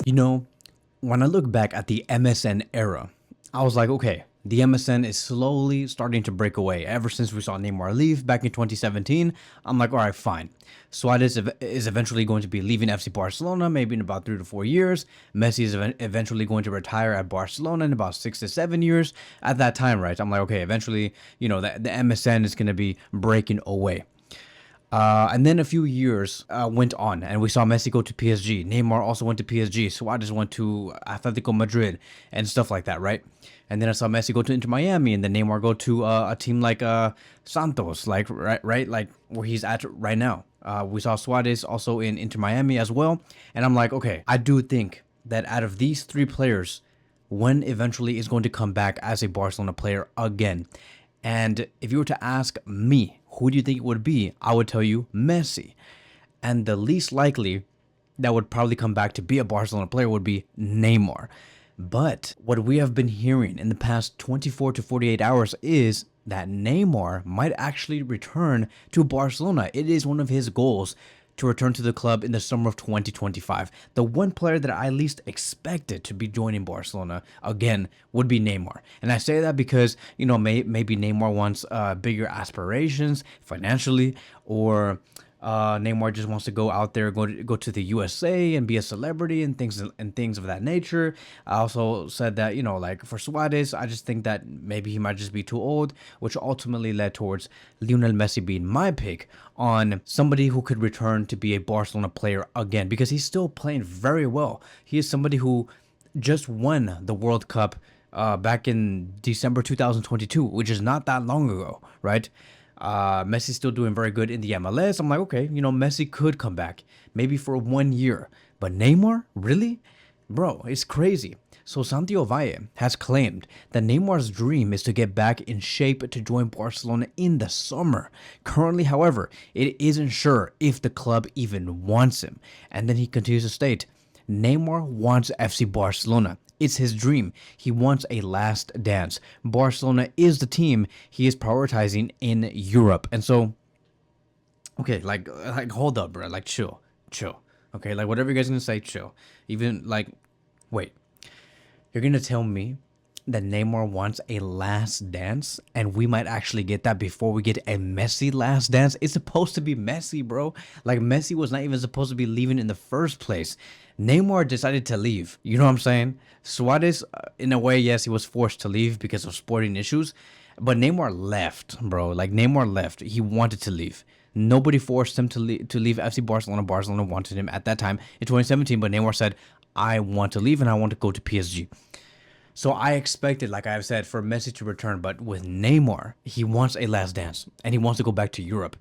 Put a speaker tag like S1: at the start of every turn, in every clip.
S1: You know, when I look back at the MSN era, I was like, okay, the MSN is slowly starting to break away. Ever since we saw Neymar leave back in 2017, I'm like, all right, fine. Suarez is eventually going to be leaving FC Barcelona, maybe in about 3 to 4 years. Messi is eventually going to retire at Barcelona in about 6 to 7 years. At that time, right? I'm like, okay, eventually, the MSN is going to be breaking away. And then a few years went on, and we saw Messi go to PSG. Neymar also went to PSG. Suarez went to Atletico Madrid and stuff like that, right? And then I saw Messi go to Inter Miami, and then Neymar go to a team like Santos, like right, like where he's at right now. We saw Suarez also in Inter Miami as well, and I'm like, okay, I do think that out of these three players, one eventually is going to come back as a Barcelona player again. And if you were to ask me, who do you think it would be? I would tell you Messi. And the least likely that would probably come back to be a Barcelona player would be Neymar. But what we have been hearing in the past 24 to 48 hours is that Neymar might actually return to Barcelona. It is one of his goals to return to the club in the summer of 2025. The one player that I least expected to be joining Barcelona again would be Neymar. And I say that because, maybe Neymar wants bigger aspirations financially, or Neymar just wants to go out there, go to the USA and be a celebrity and things of that nature. I also said that like for Suarez, I just think that maybe he might just be too old, which ultimately led towards Lionel Messi being my pick on somebody who could return to be a Barcelona player again, because he's still playing very well. He is somebody who just won the World Cup back in December 2022, which is not that long ago, right? Messi's still doing very good in the MLS. I'm like, okay, Messi could come back maybe for 1 year, but Neymar, really? Bro, it's crazy. So Santiago Valle has claimed that Neymar's dream is to get back in shape to join Barcelona in the summer. Currently, however, it isn't sure if the club even wants him. And then he continues to state, Neymar wants FC Barcelona. It's his dream. He wants a last dance. Barcelona is the team he is prioritizing in Europe. And so, okay, like hold up, bro. Like chill. Okay, like whatever you guys gonna say, chill. Even like, wait, you're gonna tell me that Neymar wants a last dance, and we might actually get that before we get a Messi last dance? It's supposed to be Messi, bro. Like Messi was not even supposed to be leaving in the first place. Neymar decided to leave. You know what I'm saying? Suarez, in a way, yes, he was forced to leave because of sporting issues, but Neymar left, bro. Like Neymar left. He wanted to leave. Nobody forced him to leave FC Barcelona. Barcelona wanted him at that time in 2017, but Neymar said, I want to leave and I want to go to PSG. So I expected, like I've said, for Messi to return, but with Neymar, he wants a last dance and he wants to go back to Europe.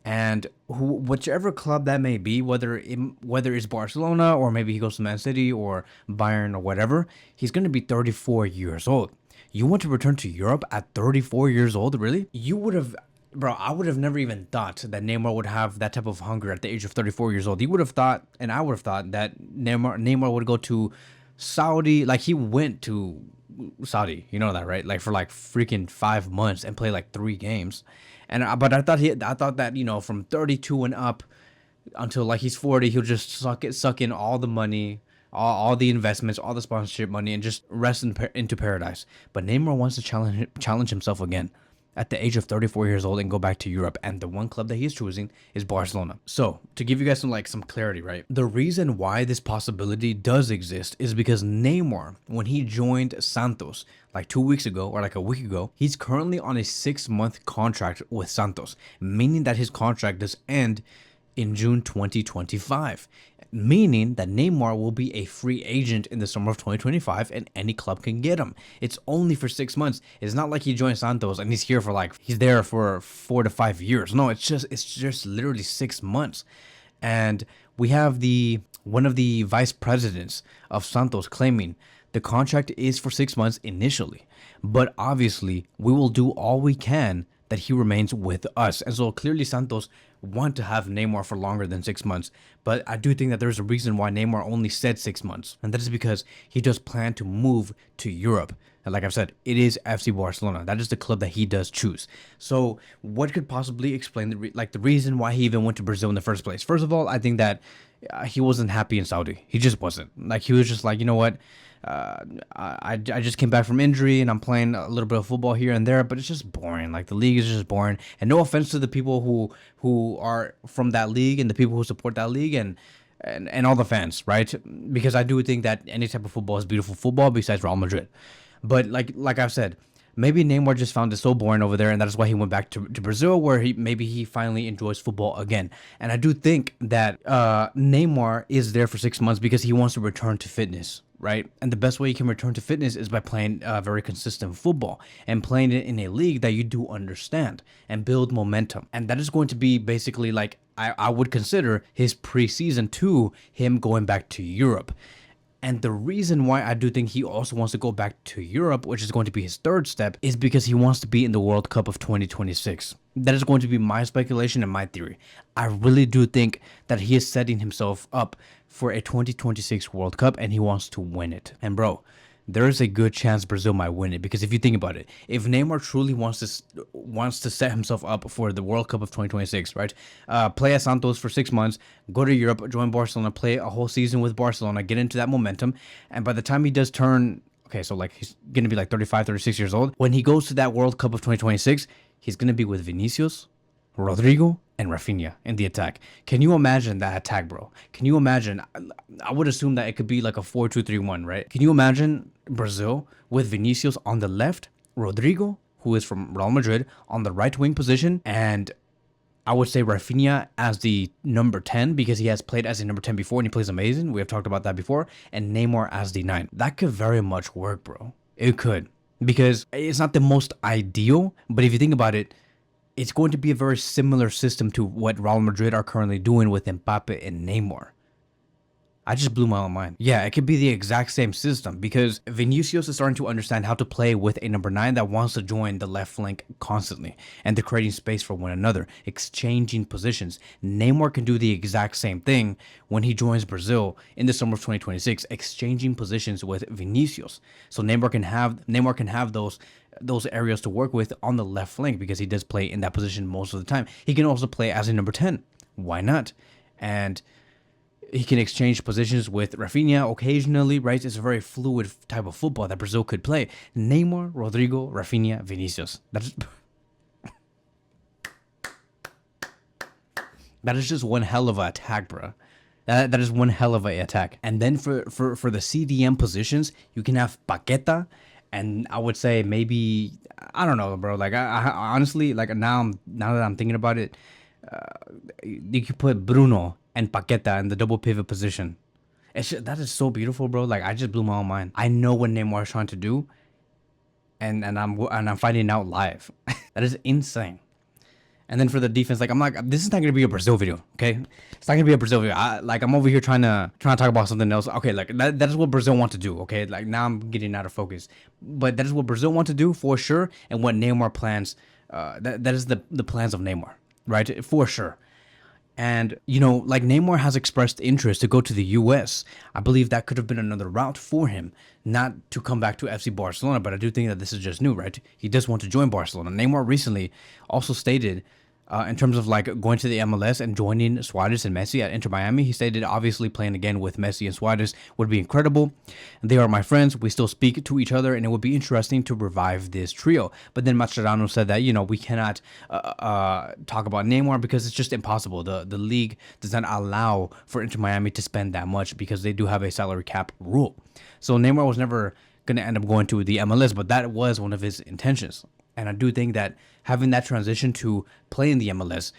S1: And whichever club that may be, whether it's Barcelona or maybe he goes to Man City or Bayern or whatever, he's going to be 34 years old. You want to return to Europe at 34 years old, really? You would have, bro, I would have never even thought that Neymar would have that type of hunger at the age of 34 years old. You would have thought, and I would have thought that Neymar would go to Saudi. Like he went to Saudi, you know that, right? Like for like freaking 5 months and play like 3 games. But I thought that from 32 and up until like he's 40, he'll just suck in all the money, all the investments, all the sponsorship money, and just rest into paradise. But Neymar wants to challenge himself again at the age of 34 years old and go back to Europe, and the one club that he's choosing is Barcelona. So to give you guys some clarity, right? The reason why this possibility does exist is because Neymar, when he joined Santos like 2 weeks ago or like a week ago, he's currently on a 6-month contract with Santos, meaning that his contract does end in June 2025, meaning that Neymar will be a free agent in the summer of 2025 and any club can get him. It's only for 6 months. It's not like he joined Santos and he's there for 4 to 5 years. No, it's just literally 6 months. And we have one of the vice presidents of Santos claiming the contract is for 6 months initially, but obviously we will do all we can that he remains with us. And so clearly Santos want to have Neymar for longer than 6 months, but I do think that there's a reason why Neymar only said 6 months, and that is because he does plan to move to Europe And like I've said, it is FC Barcelona. That is the club that he does choose. So, what could possibly explain the reason why he even went to Brazil in the first place? First of all, I think that he wasn't happy in Saudi. He just wasn't. Like he was just like, you know what? I just came back from injury and I'm playing a little bit of football here and there, but it's just boring. Like the league is just boring. And no offense to the people who are from that league and the people who support that league and all the fans, right? Because I do think that any type of football is beautiful football besides Real Madrid. But like I've said, maybe Neymar just found it so boring over there, and that's why he went back to Brazil, where he finally enjoys football again. And I do think that Neymar is there for 6 months because he wants to return to fitness, right? And the best way you can return to fitness is by playing very consistent football and playing it in a league that you do understand and build momentum. And that is going to be basically like I would consider his preseason to him going back to Europe. And the reason why I do think he also wants to go back to Europe, which is going to be his third step, is because he wants to be in the World Cup of 2026. That is going to be my speculation and my theory. I really do think that he is setting himself up for a 2026 World Cup and he wants to win it. And bro, there is a good chance Brazil might win it, because if you think about it, if Neymar truly wants to set himself up for the World Cup of 2026, right? Play at Santos for 6 months, go to Europe, join Barcelona, play a whole season with Barcelona, get into that momentum, and by the time he does turn, okay, so like he's gonna be like 35, 36 years old, when he goes to that World Cup of 2026, he's gonna be with Vinicius, Rodrigo, and Rafinha in the attack. Can you imagine that attack, bro? Can you imagine? I would assume that it could be like a 4-2-3-1, right? Can you imagine Brazil with Vinicius on the left, Rodrigo, who is from Real Madrid, on the right wing position, and I would say Rafinha as the number 10 because he has played as a number 10 before and he plays amazing. We have talked about that before. And Neymar as the 9. That could very much work, bro. It could. Because it's not the most ideal, but if you think about it, it's going to be a very similar system to what Real Madrid are currently doing with Mbappe and Neymar. I just blew my own mind. Yeah, it could be the exact same system because Vinicius is starting to understand how to play with a number 9 that wants to join the left flank constantly, and they're creating space for one another, exchanging positions. Neymar can do the exact same thing when he joins Brazil in the summer of 2026, exchanging positions with Vinicius. So Neymar can have those areas to work with on the left flank because he does play in that position most of the time. He can also play as a number 10. Why not? And he can exchange positions with Rafinha occasionally, right? It's a very fluid type of football that Brazil could play. Neymar, Rodrigo, Rafinha, Vinicius. That is just one hell of an attack, bro. That is one hell of an attack. And then for the CDM positions, you can have Paqueta, and I would say maybe, I don't know, bro. Like I honestly, like now that I'm thinking about it, you could put Bruno and Paqueta in the double pivot position. That is so beautiful, bro. Like I just blew my own mind. I know what Neymar is trying to do, and I'm finding out live. That is insane. And then for the defense, like I'm like, this is not gonna be a Brazil video, okay? It's not gonna be a Brazil video. I'm over here trying to talk about something else. Okay, like that is what Brazil want to do, okay? Like now I'm getting out of focus, but that is what Brazil want to do for sure, and what Neymar plans. That is the plans of Neymar, right? For sure. And, you know, like Neymar has expressed interest to go to the US. I believe that could have been another route for him, not to come back to FC Barcelona, but I do think that this is just new, right? He does want to join Barcelona. Neymar recently also stated, in terms of like going to the MLS and joining Suarez and Messi at Inter Miami, he stated obviously playing again with Messi and Suarez would be incredible. They are my friends. We still speak to each other, and it would be interesting to revive this trio. But then Mascherano said that, you know, we cannot talk about Neymar because it's just impossible. The league does not allow for Inter Miami to spend that much because they do have a salary cap rule. So Neymar was never going to end up going to the MLS, but that was one of his intentions. And I do think that having that transition to play in the MLS,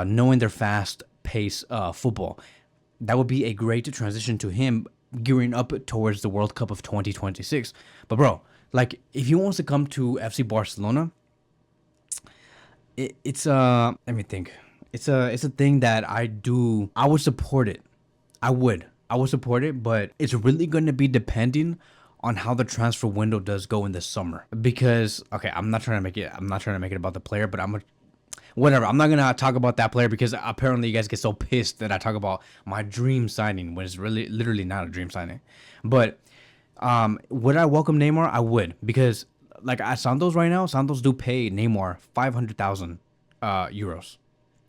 S1: knowing their fast-paced football, that would be a great transition to him gearing up towards the World Cup of 2026. But bro, like if he wants to come to FC Barcelona, it's let me think. It's a thing that I would support it. I would support it, but it's really going to be depending on how the transfer window does go in the summer. Because okay, I'm not trying to make it about the player, but whatever. I'm not gonna talk about that player because apparently you guys get so pissed that I talk about my dream signing when it's really literally not a dream signing. But Would I welcome Neymar? I would, because like at Santos right now, Santos do pay Neymar 500,000 euros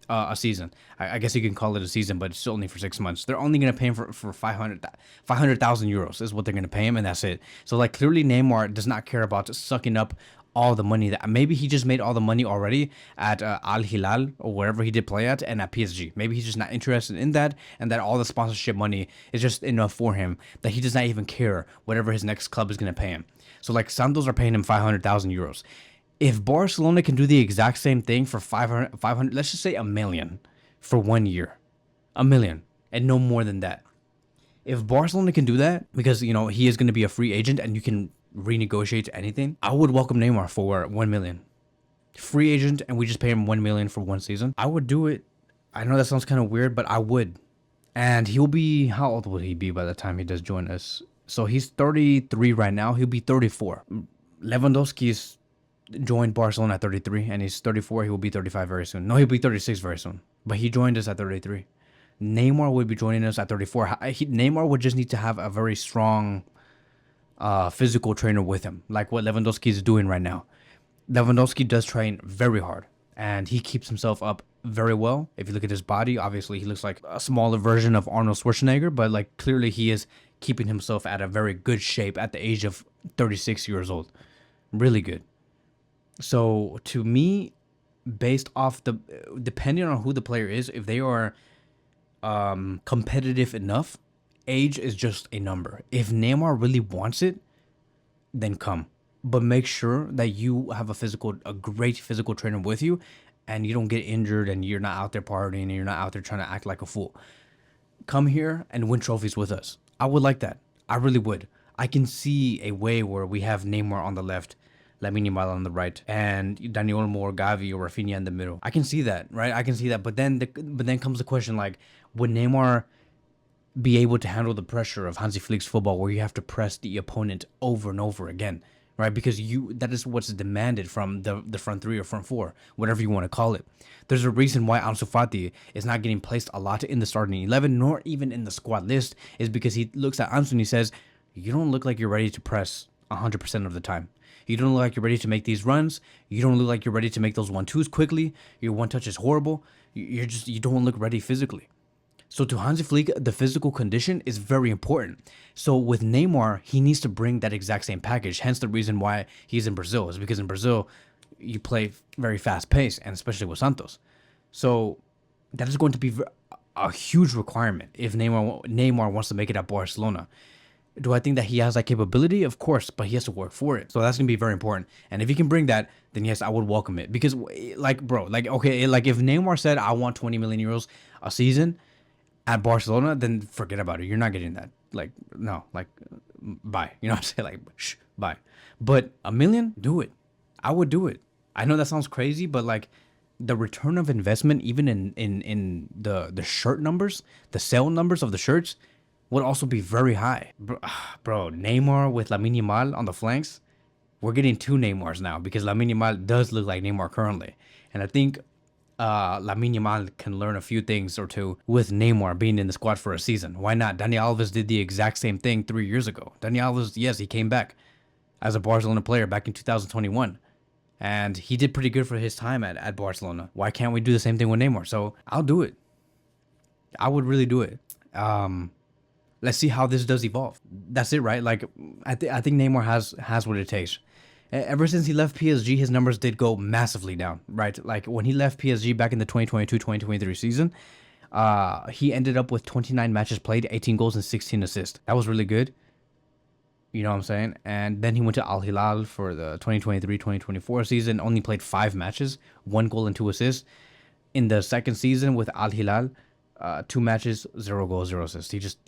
S1: a season. I guess you can call it a season, but it's only for 6 months. They're only gonna pay him for 500,000 euros is what they're gonna pay him, and that's it. So like clearly Neymar does not care about sucking up all the money that maybe he just made all the money already at Al Hilal or wherever he did play at and at PSG. Maybe he's just not interested in that, and that all the sponsorship money is just enough for him that he does not even care whatever his next club is gonna pay him. So like Santos are paying him 500,000 euros. If Barcelona can do the exact same thing for 500, let's just say a million for 1 year, a million, and no more than that. If Barcelona can do that, because he is going to be a free agent and you can renegotiate anything, I would welcome Neymar for 1 million. Free agent, and we just pay him 1 million for 1 season. I would do it. I know that sounds kind of weird, but I would. And he'll be, how old would he be by the time he does join us? So he's 33 right now. He'll be 34. Lewandowski's joined Barcelona at 33, and he's 34. He will be 35 very soon. No, he'll be 36 very soon. But he joined us at 33. Neymar would be joining us at 34. Neymar would just need to have a very strong physical trainer with him, like what Lewandowski is doing right now. Lewandowski does train very hard, and he keeps himself up very well. If you look at his body, obviously he looks like a smaller version of Arnold Schwarzenegger, but like clearly he is keeping himself at a very good shape at the age of 36 years old. Really good. So to me, based off depending on who the player is, if they are competitive enough, age is just a number. If Neymar really wants it, then come. But make sure that you have a great physical trainer with you, and you don't get injured, and you're not out there partying, and you're not out there trying to act like a fool. Come here and win trophies with us. I would like that. I really would. I can see a way where we have Neymar on the left, Lamine Yamal on the right, and Dani Olmo or Gavi or Rafinha in the middle. I can see that, right? I can see that. But then comes the question, like, would Neymar be able to handle the pressure of Hansi Flick's football, where you have to press the opponent over and over again, right? Because that is what's demanded from the front three or front four, whatever you want to call it. There's a reason why Ansu Fati is not getting placed a lot in the starting 11, nor even in the squad list, is because he looks at Ansu and he says, you don't look like you're ready to press 100% of the time. You don't look like you're ready to make these runs. You don't look like you're ready to make those 1-2s quickly. Your one touch is horrible. You don't look ready physically. So to Hansi Flick, the physical condition is very important. So with Neymar, he needs to bring that exact same package. Hence the reason why he's in Brazil, is because in Brazil, you play very fast pace, and especially with Santos. So that is going to be a huge requirement if Neymar wants to make it at Barcelona. Do I think that he has that capability? Of course, but he has to work for it. So that's going to be very important. And if he can bring that, then yes, I would welcome it. Because, like, bro, like, okay, like if Neymar said, I want 20 million euros a season at Barcelona, then forget about it. You're not getting that. Like, no, like, bye. You know what I'm saying? Like, bye. But a million, do it. I would do it. I know that sounds crazy, but like the return of investment, even in the shirt numbers, the sale numbers of the shirts, would also be very high. Bro, Neymar with Lamine Yamal on the flanks, we're getting two Neymars now, because Lamine Yamal does look like Neymar currently. And I think Lamine Yamal can learn a few things or two with Neymar being in the squad for a season. Why not? Dani Alves did the exact same thing 3 years ago. Dani Alves, yes, he came back as a Barcelona player back in 2021. And he did pretty good for his time at Barcelona. Why can't we do the same thing with Neymar? So I'll do it. I would really do it. Let's see how this does evolve. That's it, right? Like, I think Neymar has what it takes. Ever since he left PSG, his numbers did go massively down, right? Like, when he left PSG back in the 2022-2023 season, he ended up with 29 matches played, 18 goals and 16 assists. That was really good. You know what I'm saying? And then he went to Al Hilal for the 2023-2024 season, only played 5 matches, 1 goal and 2 assists. In the second season with Al Hilal, 2 matches, 0 goals, 0 assists. He just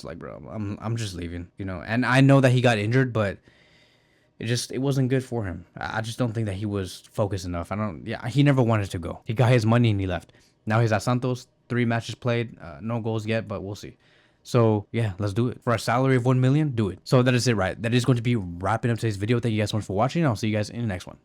S1: like, bro, I'm just leaving, And I know that he got injured, but it wasn't good for him. I just don't think that he was focused enough. He never wanted to go. He got his money and he left. Now he's at Santos, 3 matches played, no goals yet, but we'll see. So yeah, let's do it. For a salary of 1 million, do it. So that is it, right? That is going to be wrapping up today's video. Thank you guys so much for watching. I'll see you guys in the next one.